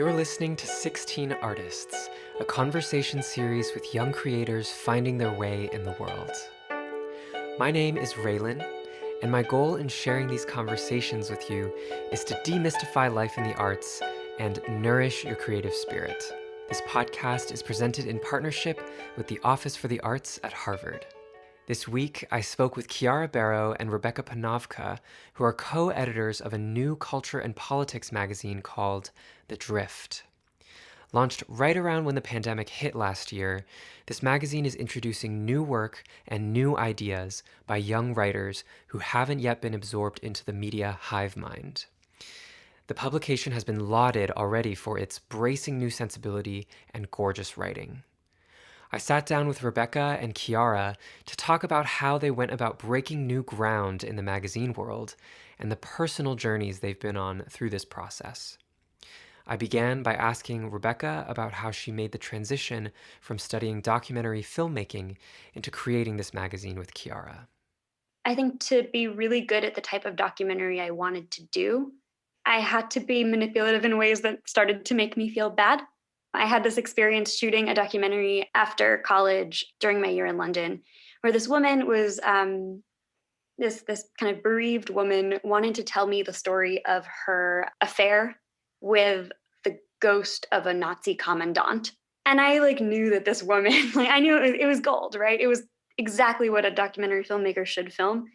You're listening to 16 Artists, a conversation series with young creators finding their way in the world. My name is Raylan, and my goal in sharing these conversations with you is to demystify life in the arts and nourish your creative spirit. This podcast is presented in partnership with the Office for the Arts at Harvard. This week, I spoke with Kiara Barrow and Rebecca Panovka, who are co-editors of a new culture and politics magazine called The Drift. Launched right around when the pandemic hit last year, this magazine is introducing new work and new ideas by young writers who haven't yet been absorbed into the media hivemind. The publication has been lauded already for its bracing new sensibility and gorgeous writing. I sat down with Rebecca and Kiara to talk about how they went about breaking new ground in the magazine world and the personal journeys they've been on through this process. I began by asking Rebecca about how she made the transition from studying documentary filmmaking into creating this magazine with Kiara. I think to be really good at the type of documentary I wanted to do, I had to be manipulative in ways that started to make me feel bad. I had this experience shooting a documentary after college during my year in London, where this woman was this kind of bereaved woman wanted to tell me the story of her affair with the ghost of a Nazi commandant. And I knew that this woman, I knew it was gold, right? It was exactly what a documentary filmmaker should film.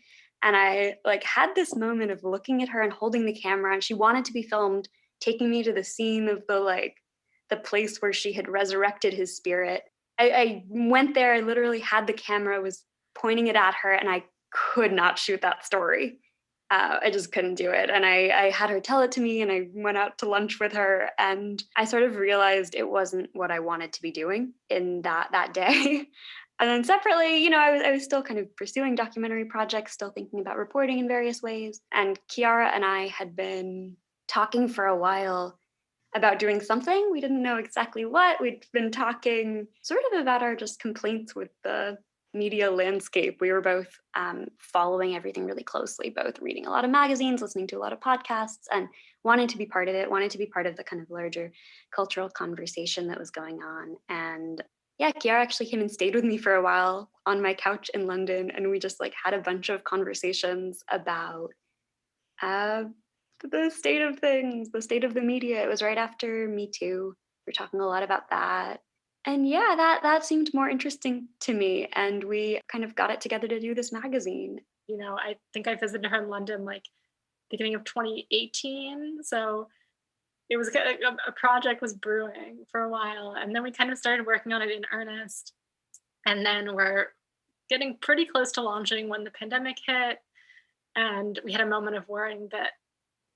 And I had this moment of looking at her and holding the camera, and she wanted to be filmed, taking me to the scene of the place where she had resurrected his spirit. I went there, I literally had the camera, was pointing it at her, and I could not shoot that story. I just couldn't do it. And I had her tell it to me, and I went out to lunch with her, and I sort of realized it wasn't what I wanted to be doing in that day. And then separately, I was still kind of pursuing documentary projects, still thinking about reporting in various ways. And Kiara and I had been talking for a while about doing something. We didn't know exactly what. We'd been talking sort of about our just complaints with the media landscape. We were both following everything really closely, both reading a lot of magazines, listening to a lot of podcasts, and wanting to be part of it, wanting to be part of the kind of larger cultural conversation that was going on. And yeah, Kiara actually came and stayed with me for a while on my couch in London, and we just had a bunch of conversations about the state of things, the state of the media. It was right after Me Too. We're talking a lot about that. And yeah, that seemed more interesting to me. And we kind of got it together to do this magazine. I think I visited her in London beginning of 2018. So it was a project was brewing for a while. And then we kind of started working on it in earnest. And then we're getting pretty close to launching when the pandemic hit. And we had a moment of worrying that,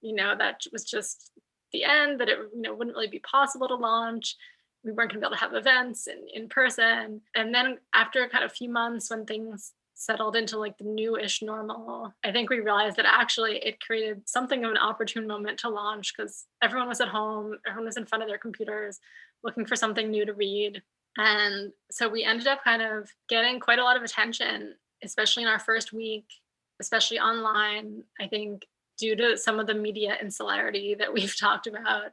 that was just the end, that it, wouldn't really be possible to launch. We weren't going to be able to have events in person. And then after kind of a few months when things settled into the newish normal, I think we realized that actually it created something of an opportune moment to launch because everyone was at home, everyone was in front of their computers looking for something new to read. And so we ended up kind of getting quite a lot of attention, especially in our first week, especially online. I think due to some of the media insularity that we've talked about,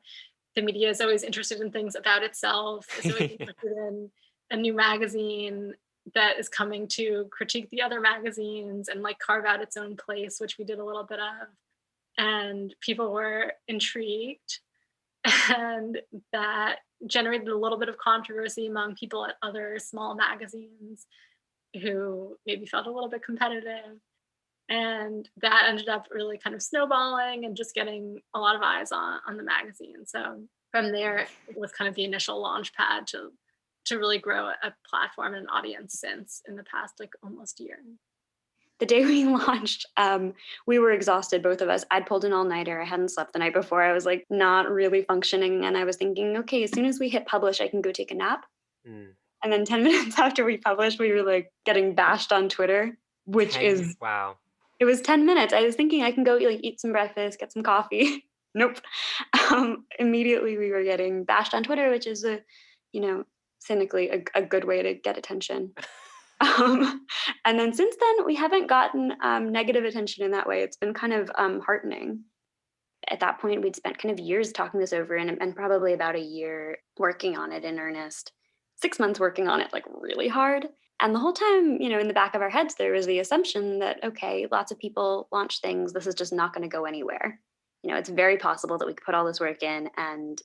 the media is always interested in things about itself, is always interested in a new magazine that is coming to critique the other magazines and carve out its own place, which we did a little bit of. And people were intrigued. And that generated a little bit of controversy among people at other small magazines who maybe felt a little bit competitive. And that ended up really kind of snowballing and just getting a lot of eyes on the magazine. So from there, it was kind of the initial launch pad to really grow a platform and an audience since in the past almost year. The day we launched, we were exhausted, both of us. I'd pulled an all-nighter. I hadn't slept the night before. I was not really functioning. And I was thinking, okay, as soon as we hit publish, I can go take a nap. And then 10 minutes after we published, we were getting bashed on Twitter, which is, wow. It was 10 minutes. I was thinking I can go eat some breakfast, get some coffee. Nope. Immediately we were getting bashed on Twitter, which is cynically a good way to get attention. And then since then, we haven't gotten negative attention in that way. It's been kind of heartening. At that point, we'd spent kind of years talking this over and probably about a year working on it in earnest, 6 months working on it like really hard. And the whole time, in the back of our heads, there was the assumption that, okay, lots of people launch things. This is just not going to go anywhere. It's very possible that we could put all this work in and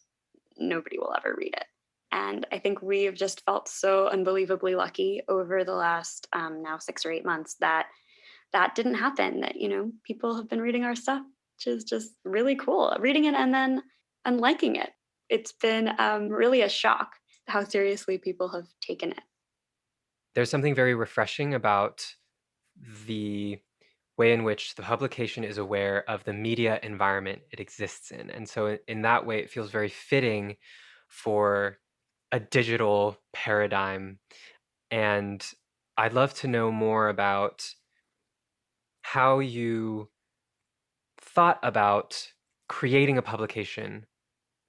nobody will ever read it. And I think we have just felt so unbelievably lucky over the last now 6 or 8 months that that didn't happen, that, people have been reading our stuff, which is just really cool. Reading it and liking it. It's been really a shock how seriously people have taken it. There's something very refreshing about the way in which the publication is aware of the media environment it exists in. And so in that way, it feels very fitting for a digital paradigm. And I'd love to know more about how you thought about creating a publication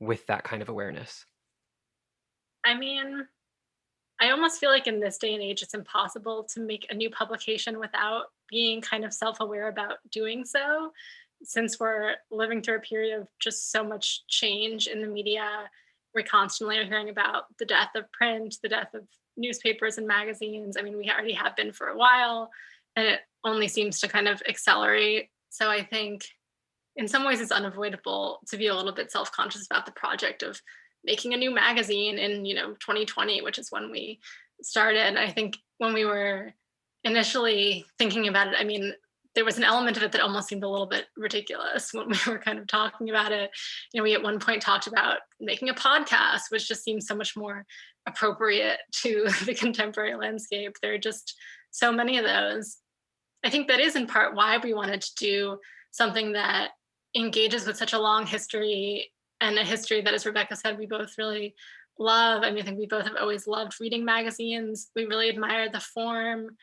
with that kind of awareness. I mean, I almost feel like in this day and age, it's impossible to make a new publication without being kind of self aware about doing so, since we're living through a period of just so much change in the media. We constantly are hearing about the death of print, the death of newspapers and magazines. I mean, we already have been for a while, and it only seems to kind of accelerate. So I think in some ways it's unavoidable to be a little bit self-conscious about the project of making a new magazine in 2020, which is when we started. I think when we were initially thinking about it, I mean, there was an element of it that almost seemed a little bit ridiculous when we were kind of talking about it. We at one point talked about making a podcast, which just seems so much more appropriate to the contemporary landscape. There are just so many of those. I think that is in part why we wanted to do something that engages with such a long history, and a history that, as Rebecca said, we both really love. I mean, I think we both have always loved reading magazines. We really admire the form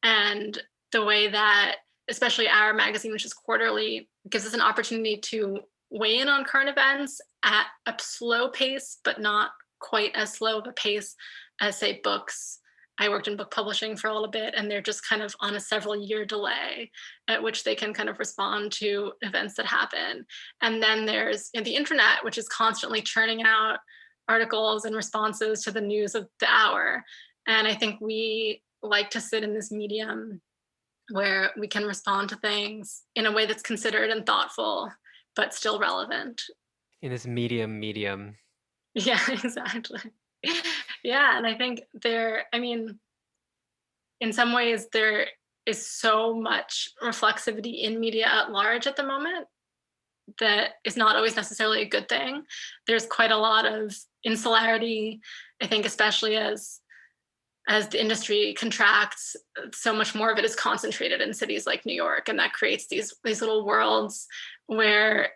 and the way that, especially our magazine, which is quarterly, gives us an opportunity to weigh in on current events at a slow pace, but not quite as slow of a pace as, say, books. I worked in book publishing for a little bit, and they're just kind of on a several year delay at which they can kind of respond to events that happen. And then there's the internet, which is constantly churning out articles and responses to the news of the hour. And I think we like to sit in this medium where we can respond to things in a way that's considered and thoughtful, but still relevant. In this medium. Yeah, exactly. Yeah, and I think in some ways, there is so much reflexivity in media at large at the moment that is not always necessarily a good thing. There's quite a lot of insularity, I think, especially as the industry contracts. So much more of it is concentrated in cities like New York, and that creates these little worlds where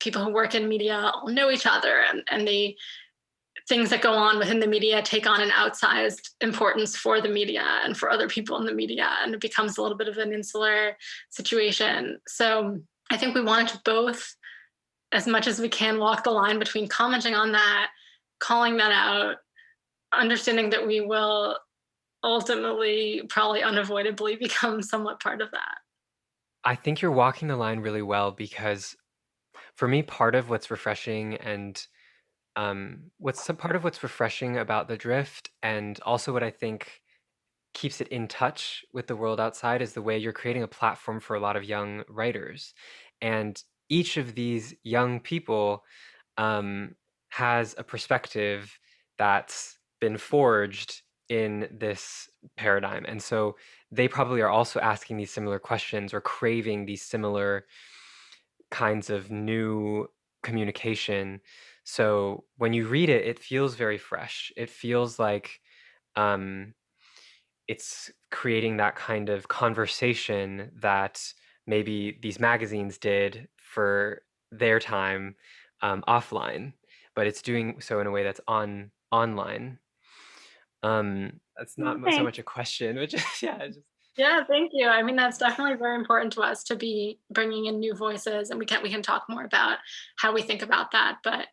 people who work in media all know each other, and they things that go on within the media take on an outsized importance for the media and for other people in the media, and it becomes a little bit of an insular situation. So I think we wanted to both, as much as we can, walk the line between commenting on that, calling that out, understanding that we will ultimately, probably unavoidably, become somewhat part of that. I think you're walking the line really well, because for me, part of what's refreshing and part of what's refreshing about the drift, and also what I think keeps it in touch with the world outside, is the way you're creating a platform for a lot of young writers. And each of these young people has a perspective that's been forged in this paradigm. And so they probably are also asking these similar questions or craving these similar kinds of new communication. So when you read it, it feels very fresh. It feels like it's creating that kind of conversation that maybe these magazines did for their time offline, but it's doing so in a way that's online. That's not so Okay. much a question, but just yeah, Yeah, thank you. I mean, that's definitely very important to us, to be bringing in new voices, and we can talk more about how we think about that. But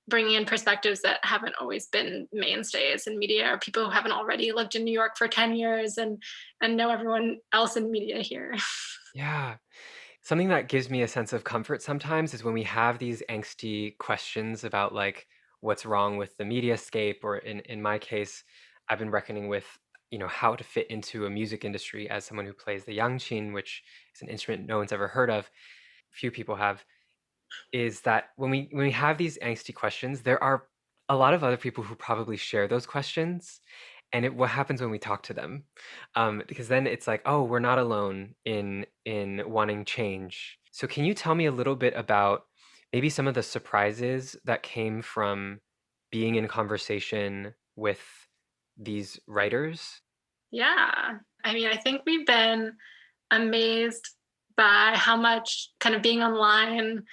bringing in perspectives that haven't always been mainstays in media, or people who haven't already lived in New York for 10 years and know everyone else in media here. yeah. Something that gives me a sense of comfort sometimes is when we have these angsty questions about like what's wrong with the mediascape, or in my case, I've been reckoning with, how to fit into a music industry as someone who plays the yangqin, which is an instrument no one's ever heard of. Few people have. Is that when we have these angsty questions, there are a lot of other people who probably share those questions, and what happens when we talk to them? Because then it's like, oh, we're not alone in wanting change. So can you tell me a little bit about maybe some of the surprises that came from being in conversation with these writers? Yeah. I mean, I think we've been amazed by how much kind of being online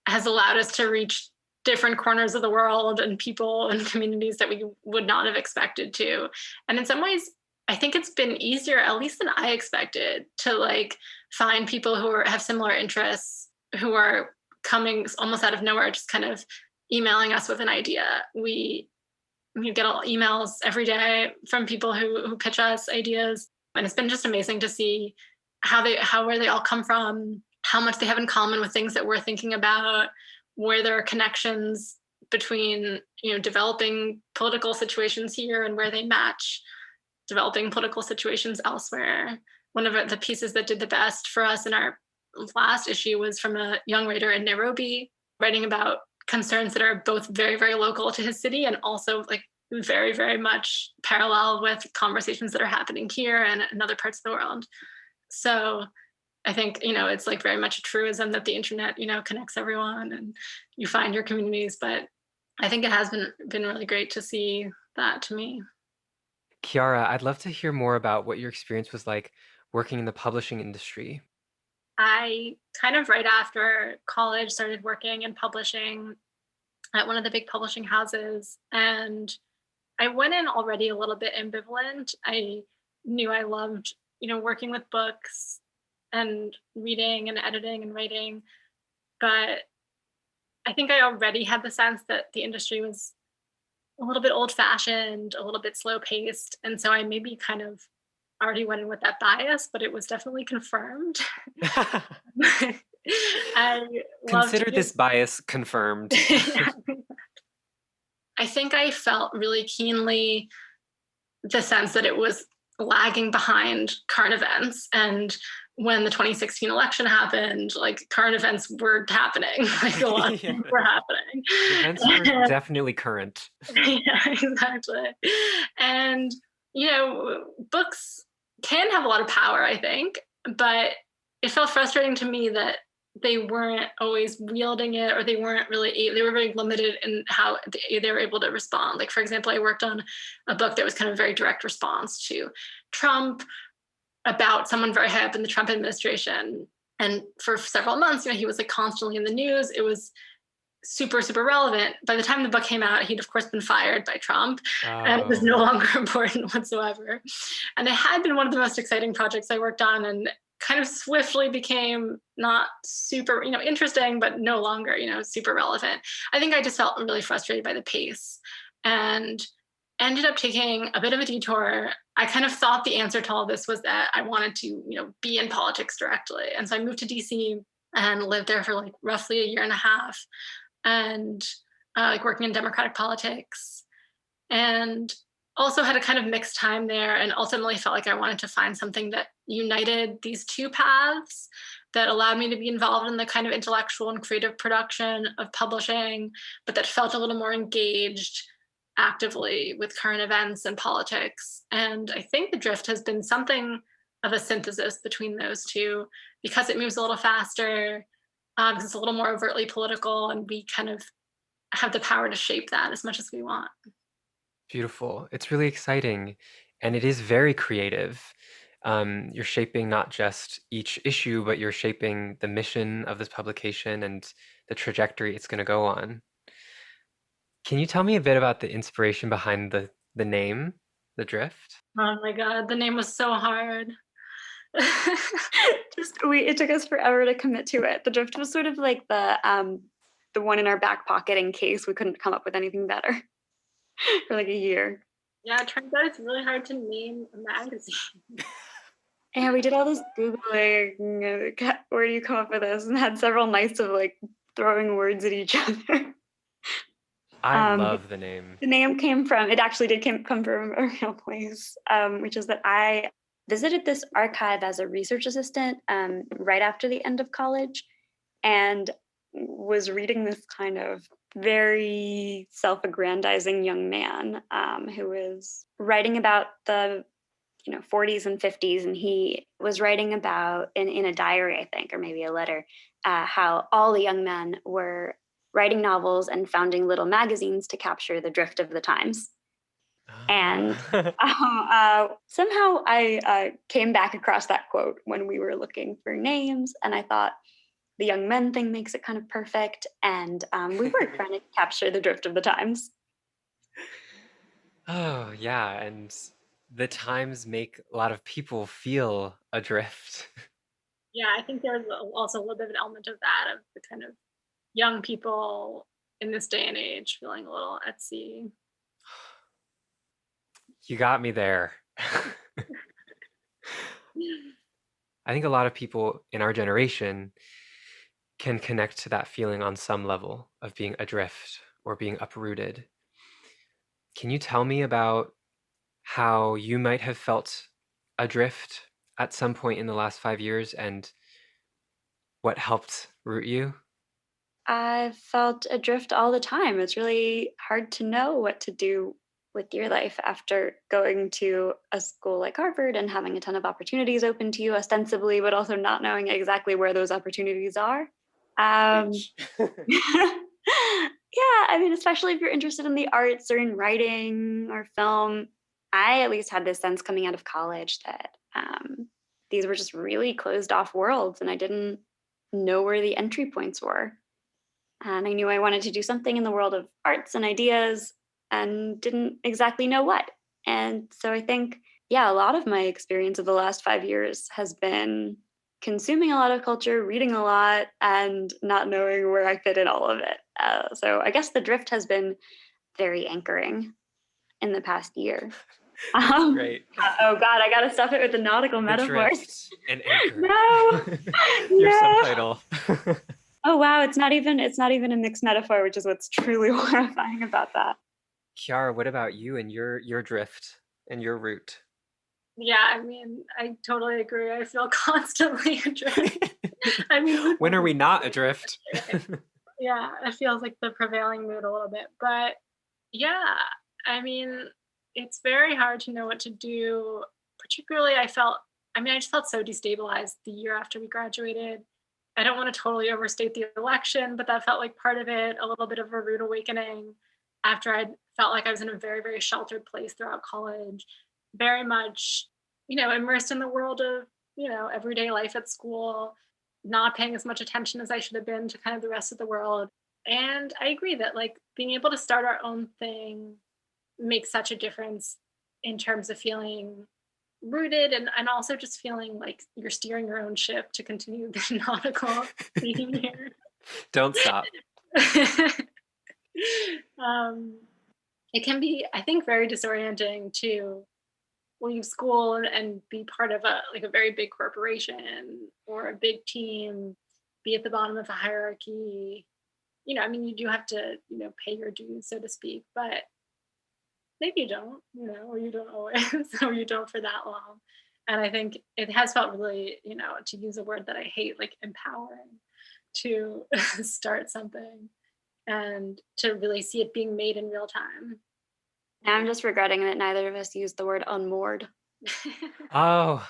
has allowed us to reach different corners of the world and people and communities that we would not have expected to. And in some ways, I think it's been easier, at least than I expected, to like find people who have similar interests, who are coming almost out of nowhere, just kind of emailing us with an idea. We get emails every day from people who pitch us ideas, and it's been just amazing to see where they all come from, how much they have in common with things that we're thinking about, where there are connections between developing political situations here and where they match developing political situations elsewhere. One of the pieces that did the best for us in our last issue was from a young writer in Nairobi, writing about concerns that are both very, very local to his city and also like very, very much parallel with conversations that are happening here and in other parts of the world. So I think, it's like very much a truism that the internet, connects everyone and you find your communities. But I think it has been really great to see that to me. Kiara, I'd love to hear more about what your experience was like working in the publishing industry. I kind of right after college started working in publishing at one of the big publishing houses. And I went in already a little bit ambivalent. I knew I loved, working with books and reading and editing and writing. But I think I already had the sense that the industry was a little bit old fashioned, a little bit slow paced. And so I maybe kind of already went in with that bias, but it was definitely confirmed. I Consider this bias confirmed. I think I felt really keenly the sense that it was lagging behind current events. And when the 2016 election happened, like current events were happening, like a lot of things were happening. Events were definitely current. Yeah, exactly. And, books can have a lot of power, I think, but it felt frustrating to me that they weren't always wielding it, or they were very limited in how they were able to respond. Like, for example, I worked on a book that was kind of a very direct response to Trump, about someone very high up in the Trump administration. And for several months, he was like constantly in the news. It was super, super relevant. By the time the book came out, he'd of course been fired by Trump, and it was no longer important whatsoever. And it had been one of the most exciting projects I worked on, and kind of swiftly became not super, interesting, but no longer, super relevant. I think I just felt really frustrated by the pace and ended up taking a bit of a detour. I kind of thought the answer to all this was that I wanted to, be in politics directly. And so I moved to DC and lived there for like roughly a year and a half, and like working in democratic politics, and also had a kind of mixed time there, and ultimately felt like I wanted to find something that united these two paths, that allowed me to be involved in the kind of intellectual and creative production of publishing, but that felt a little more engaged actively with current events and politics. And I think The Drift has been something of a synthesis between those two, because it moves a little faster, because it's a little more overtly political, and we kind of have the power to shape that as much as we want. Beautiful. It's really exciting, and it is very creative. You're shaping not just each issue, but you're shaping the mission of this publication and the trajectory it's going to go on. Can you tell me a bit about the inspiration behind the name, The Drift? Oh my God, the name was so hard. It took us forever to commit to it. The Drift was sort of like the one in our back pocket in case we couldn't come up with anything better for like a year. Yeah, it turns out it's really hard to name a magazine. And we did all this Googling, where do you come up with this? And had several nights of like throwing words at each other. I But love the name. the name came from, it actually did come from a real place, which is that I visited this archive as a research assistant right after the end of college and was reading this kind of very self-aggrandizing young man who was writing about the 40s and 50s, and he was writing about in a diary, I think, or maybe a letter, how all the young men were writing novels and founding little magazines to capture the drift of the times. And Ah. somehow I came back across that quote when we were looking for names, and I thought the young men thing makes it kind of perfect. And we were trying to capture the drift of the times. Oh, yeah, and the times make a lot of people feel adrift. Yeah, I think there's also a little bit of an element of that, of the kind of young people in this day and age feeling a little at sea. You got me there. I think a lot of people in our generation can connect to that feeling on some level of being adrift or being uprooted. Can you tell me about how you might have felt adrift at some point in the last 5 years and what helped root you? I felt adrift all the time. It's really hard to know what to do with your life after going to a school like Harvard and having a ton of opportunities open to you ostensibly, but also not knowing exactly where those opportunities are. Um, Preach. yeah, I mean, especially if you're interested in the arts or in writing or film. I at least had this sense coming out of college that these were just really closed off worlds, and I didn't know where the entry points were. And I knew I wanted to do something in the world of arts and ideas and didn't exactly know what. And so I think, yeah, a lot of my experience of the last 5 years has been consuming a lot of culture, reading a lot, and not knowing where I fit in all of it. So I guess the drift has been very anchoring in the past year. That's Um, great. oh God, I gotta stuff it with the nautical The metaphors. drift and anchor. No, Your no. subtitle. Oh wow, it's not even a mixed metaphor, which is what's truly horrifying about that. Kiara, what about you and your drift and your root? Yeah, I mean, I totally agree. I feel constantly adrift. I mean, who When are we doesn't? not adrift? Yeah, it feels like the prevailing mood a little bit. But yeah, I mean, it's very hard to know what to do. Particularly, I just felt so destabilized the year after we graduated. I don't want to totally overstate the election, but that felt like part of it, a little bit of a rude awakening after I felt like I was in a very, very sheltered place throughout college, very much, immersed in the world of, everyday life at school, not paying as much attention as I should have been to kind of the rest of the world. And I agree that like being able to start our own thing makes such a difference in terms of feeling rooted and also just feeling like you're steering your own ship to continue the nautical theme here. Don't stop. um, it can be, I think, very disorienting to leave school and be part of a very big corporation or a big team, be at the bottom of a hierarchy. I mean, you do have to, pay your dues, so to speak, but maybe you don't, or you don't always, or you don't for that long. And I think it has felt really, to use a word that I hate, like empowering to start something and to really see it being made in real time. Now I'm just regretting that neither of us used the word unmoored. Oh,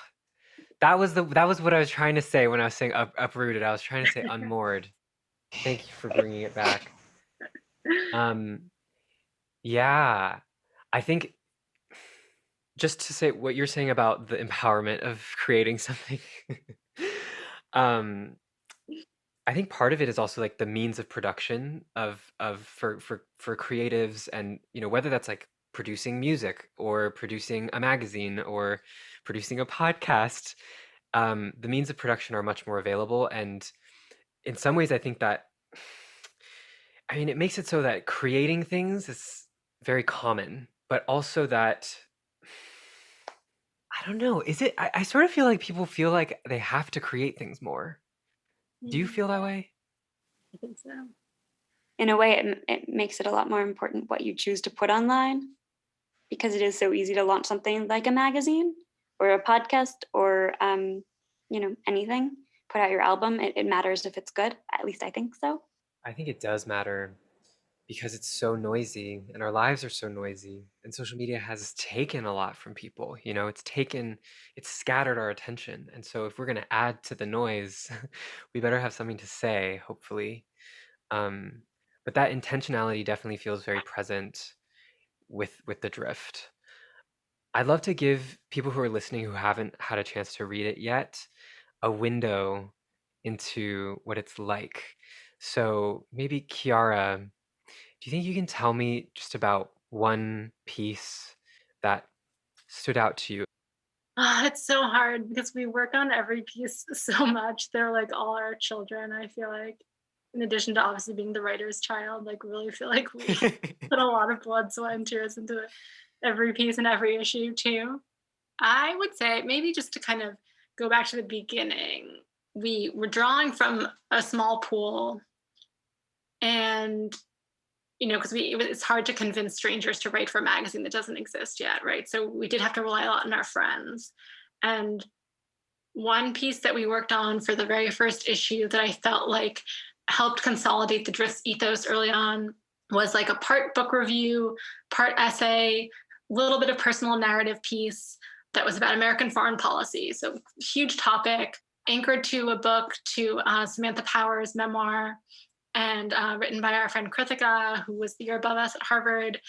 that was what I was trying to say when I was saying uprooted. I was trying to say unmoored. Thank you for bringing it back. Yeah, I think just to say what you're saying about the empowerment of creating something. um, I think part of it is also like the means of production of for creatives, and whether that's like producing music or producing a magazine or producing a podcast. The means of production are much more available, and in some ways I think that, I mean, it makes it so that creating things is very common, but also that, I I don't know. Is it? I sort of feel like people feel like they have to create things more. Do you feel that way? I think so. In a way, it makes it a lot more important what you choose to put online, because it is so easy to launch something like a magazine or a podcast or anything. Put out your album. It matters if it's good. At least I think so. I think it does matter because it's so noisy and our lives are so noisy. And social media has taken a lot from people. It's scattered our attention. And so if we're going to add to the noise, we better have something to say, hopefully. Um, but that intentionality definitely feels very present with the drift. I'd love to give people who are listening who haven't had a chance to read it yet a window into what it's like. So maybe Kiara, do you think you can tell me just about one piece that stood out to you? It's so hard because we work on every piece so much. They're like all our children, I feel like. In addition to obviously being the writer's child, like really feel like we put a lot of blood, sweat, and tears into every piece and every issue too. I would say maybe just to kind of go back to the beginning, we were drawing from a small pool, and because it's hard to convince strangers to write for a magazine that doesn't exist yet, right? So we did have to rely a lot on our friends. And one piece that we worked on for the very first issue that I felt like helped consolidate the Drift's ethos early on was like a part book review, part essay, little bit of personal narrative piece that was about American foreign policy. So huge topic, anchored to a book, to Samantha Power's memoir, and written by our friend Krithika, who was the year above us at Harvard,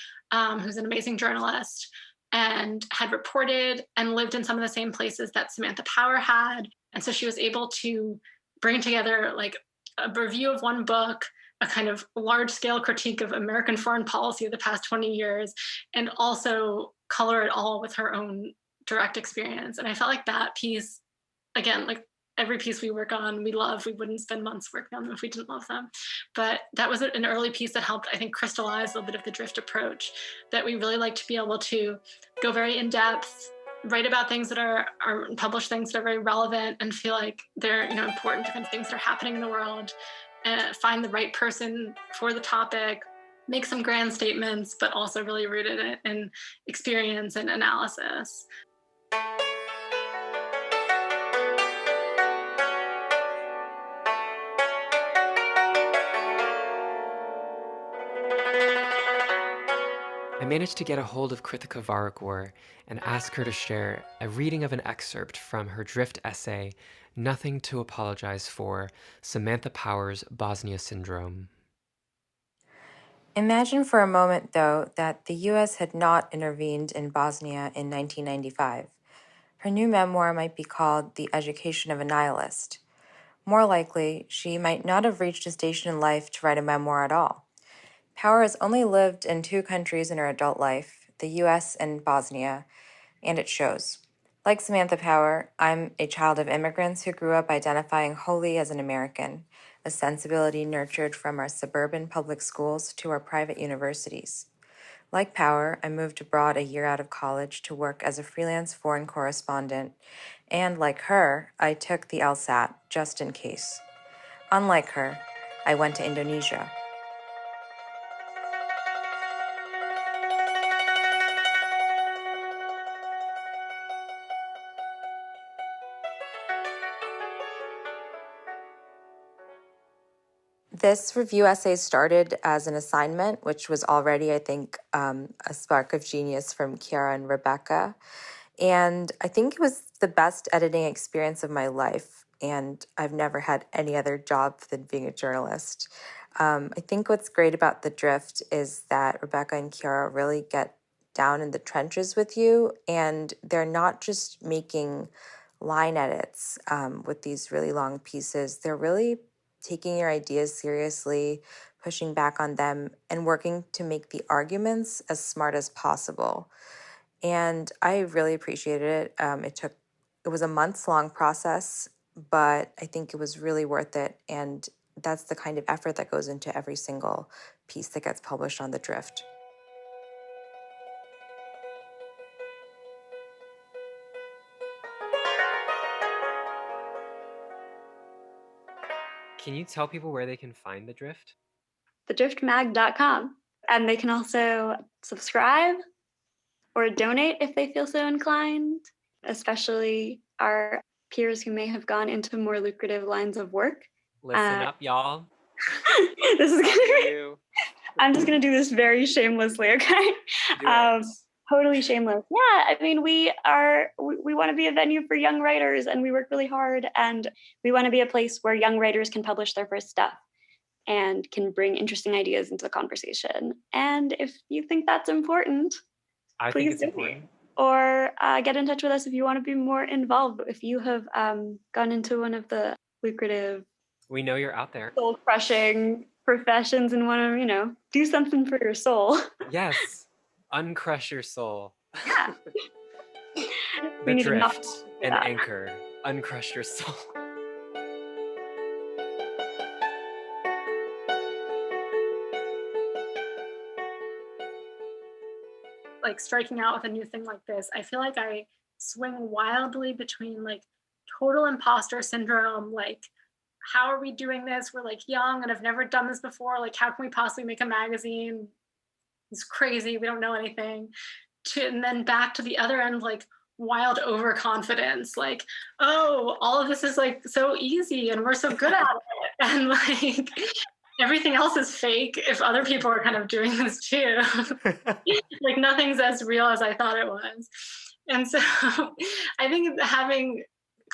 who's an amazing journalist and had reported and lived in some of the same places that Samantha Power had. And so she was able to bring together like a review of one book, a kind of large scale critique of American foreign policy of the past 20 years, and also color it all with her own direct experience. And I felt like that piece, again, like every piece we work on, we love. We wouldn't spend months working on them if we didn't love them. But that was an early piece that helped, I think, crystallize a little bit of the Drift approach, that we really like to be able to go very in depth, write about things that are publish things that are very relevant and feel like they're important to kind of things that are happening in the world, and find the right person for the topic, make some grand statements, but also really rooted in experience and analysis. I managed to get a hold of Krithika Varagur and ask her to share a reading of an excerpt from her Drift essay, Nothing to Apologize For, Samantha Power's Bosnia Syndrome. Imagine for a moment, though, that the U.S. had not intervened in Bosnia in 1995. Her new memoir might be called The Education of a Nihilist. More likely, she might not have reached a station in life to write a memoir at all. Power has only lived in 2 countries in her adult life, the U.S. and Bosnia, and it shows. Like Samantha Power, I'm a child of immigrants who grew up identifying wholly as an American, a sensibility nurtured from our suburban public schools to our private universities. Like Power, I moved abroad a year out of college to work as a freelance foreign correspondent, and like her, I took the LSAT just in case. Unlike her, I went to Indonesia. This review essay started as an assignment, which was already, I think, a spark of genius from Kiara and Rebecca. And I think it was the best editing experience of my life. And I've never had any other job than being a journalist. I think what's great about The Drift is that Rebecca and Kiara really get down in the trenches with you. And they're not just making line edits with these really long pieces. They're really taking your ideas seriously, pushing back on them, and working to make the arguments as smart as possible. And I really appreciated it. It was a months-long process, but I think it was really worth it. And that's the kind of effort that goes into every single piece that gets published on The Drift. Can you tell people where they can find The Drift? thedriftmag.com. And they can also subscribe or donate if they feel so inclined, especially our peers who may have gone into more lucrative lines of work. Listen up, y'all. This is Talking to you. I'm just gonna do this very shamelessly, okay? Do it. Totally shameless. Yeah, I mean, we want to be a venue for young writers, and we work really hard, and we want to be a place where young writers can publish their first stuff and can bring interesting ideas into the conversation. And if you think that's important, I think please it's donate. important. Or get in touch with us if you want to be more involved. If you have gone into one of the lucrative, We know you're out there. soul-crushing professions and want to, do something for your soul. Yes. Uncrush your soul. Yeah. The We need a novel Drift, for an that. anchor. Uncrush your soul. Like striking out with a new thing like this, I feel like I swing wildly between like total imposter syndrome, like how are we doing this? We're like young and have never done this before. Like how can we possibly make a magazine? It's crazy. We don't know anything. And then back to the other end, like wild overconfidence, like, oh, all of this is like so easy and we're so good at it. And like everything else is fake if other people are kind of doing this too. Like nothing's as real as I thought it was. And so I think having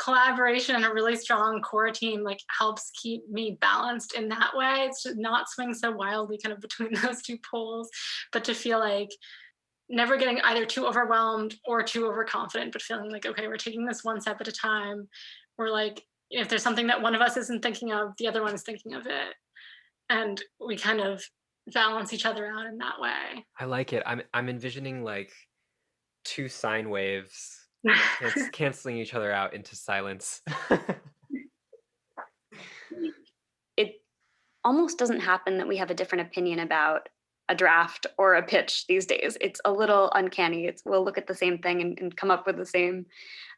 collaboration and a really strong core team like helps keep me balanced in that way. It's to not swing so wildly kind of between those two poles, but to feel like never getting either too overwhelmed or too overconfident, but feeling like, okay, we're taking this one step at a time. We're like, if there's something that one of us isn't thinking of, the other one is thinking of it. And we kind of balance each other out in that way. I like it. I'm envisioning like two sine waves canceling each other out into silence. It almost doesn't happen that we have a different opinion about a draft or a pitch these days. It's a little uncanny. We'll look at the same thing and come up with the same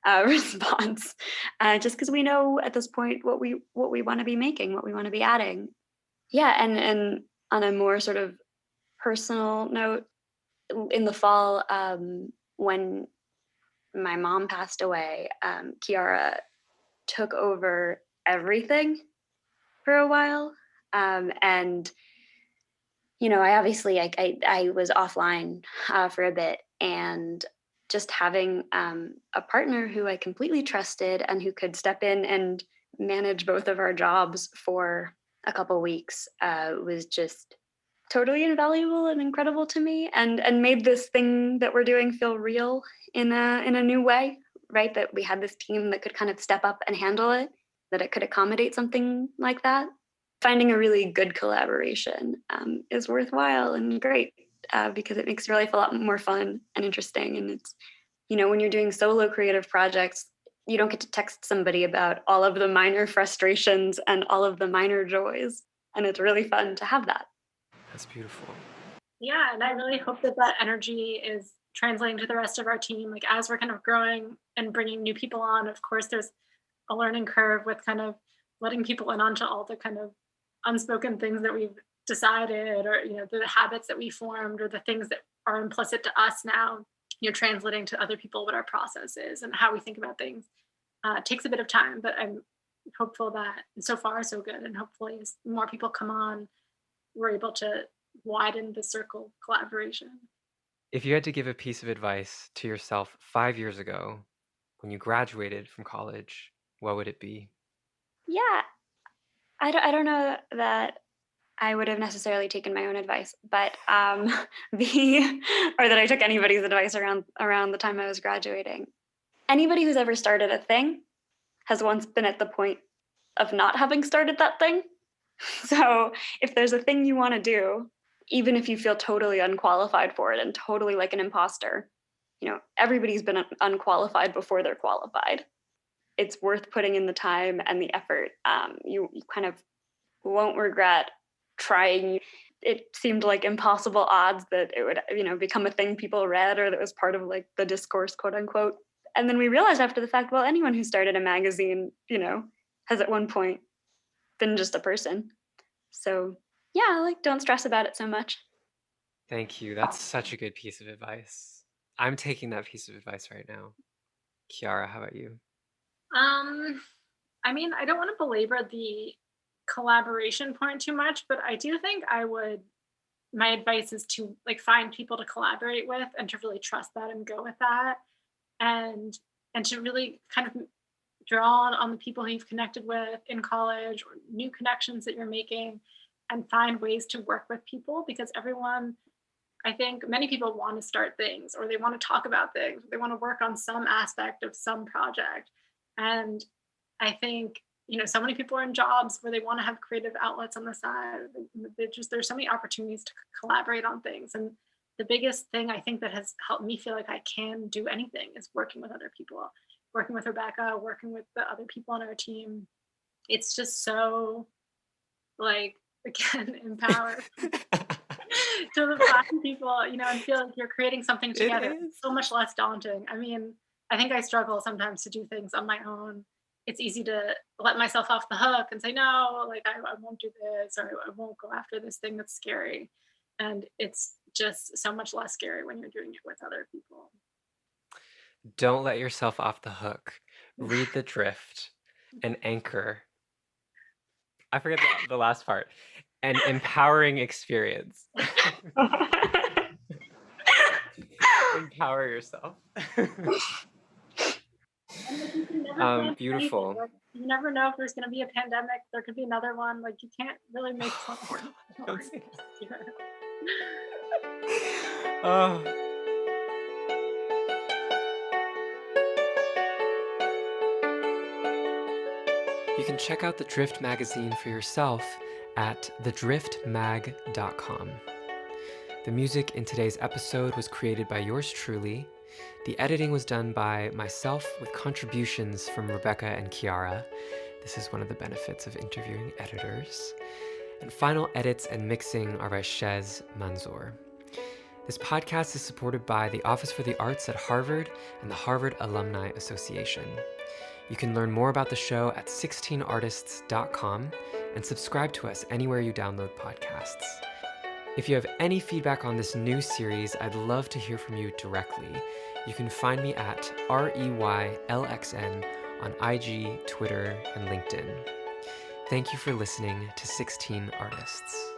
response, just because we know at this point what we want to be making, what we want to be adding. Yeah, and on a more sort of personal note, in the fall, when my mom passed away, Kiara took over everything for a while, and I obviously I was offline for a bit, and just having a partner who I completely trusted and who could step in and manage both of our jobs for a couple weeks was just totally invaluable and incredible to me, and made this thing that we're doing feel real in a new way, right? That we had this team that could kind of step up and handle it, that it could accommodate something like that. Finding a really good collaboration is worthwhile and great because it makes your life a lot more fun and interesting. And it's, when you're doing solo creative projects, you don't get to text somebody about all of the minor frustrations and all of the minor joys. And it's really fun to have that. That's beautiful. Yeah, and I really hope that energy is translating to the rest of our team. Like as we're kind of growing and bringing new people on, of course, there's a learning curve with kind of letting people in onto all the kind of unspoken things that we've decided, or the habits that we formed, or the things that are implicit to us now, translating to other people what our process is and how we think about things. It takes a bit of time, but I'm hopeful that so far so good, and hopefully as more people come on, we're able to widen the circle of collaboration. If you had to give a piece of advice to yourself 5 years ago when you graduated from college, what would it be? Yeah, I don't know that I would have necessarily taken my own advice, but or that I took anybody's advice around the time I was graduating. Anybody who's ever started a thing has once been at the point of not having started that thing. So if there's a thing you want to do, even if you feel totally unqualified for it and totally like an imposter, everybody's been unqualified before they're qualified. It's worth putting in the time and the effort. You kind of won't regret trying. It seemed like impossible odds that it would, become a thing people read or that was part of like the discourse, quote unquote. And then we realized after the fact, well, anyone who started a magazine, has at one point than just a person. So yeah, like don't stress about it so much. Thank you. That's such a good piece of advice. I'm taking that piece of advice right now. Kiara, how about you? I mean, I don't want to belabor the collaboration point too much, but I do think my advice is to like find people to collaborate with and to really trust that and go with that. And to really kind of draw on the people who you've connected with in college or new connections that you're making, and find ways to work with people, because I think many people want to start things, or they want to talk about things, or they want to work on some aspect of some project. And I think, so many people are in jobs where they want to have creative outlets on the side. There's so many opportunities to collaborate on things. And the biggest thing I think that has helped me feel like I can do anything is working with other people, working with Rebecca, working with the other people on our team. It's just so, like, again, empowered to find people, and feel like you're creating something together. It's so much less daunting. I mean, I think I struggle sometimes to do things on my own. It's easy to let myself off the hook and say, no, like I won't do this, or I won't go after this thing that's scary. And it's just so much less scary when you're doing it with other people. Don't let yourself off the hook. Read The Drift, an anchor. I forget the last part. An empowering experience. Empower yourself. Beautiful. You never know if there's going to be a pandemic. There could be another one. Like, you can't really make fun of it. Oh. You can check out The Drift magazine for yourself at thedriftmag.com. The music in today's episode was created by yours truly. The editing was done by myself with contributions from Rebecca and Kiara. This is one of the benefits of interviewing editors. And final edits and mixing are by Shez Manzoor. This podcast is supported by the Office for the Arts at Harvard and the Harvard Alumni Association. You can learn more about the show at 16artists.com and subscribe to us anywhere you download podcasts. If you have any feedback on this new series, I'd love to hear from you directly. You can find me at REYLXN on IG, Twitter, and LinkedIn. Thank you for listening to 16 Artists.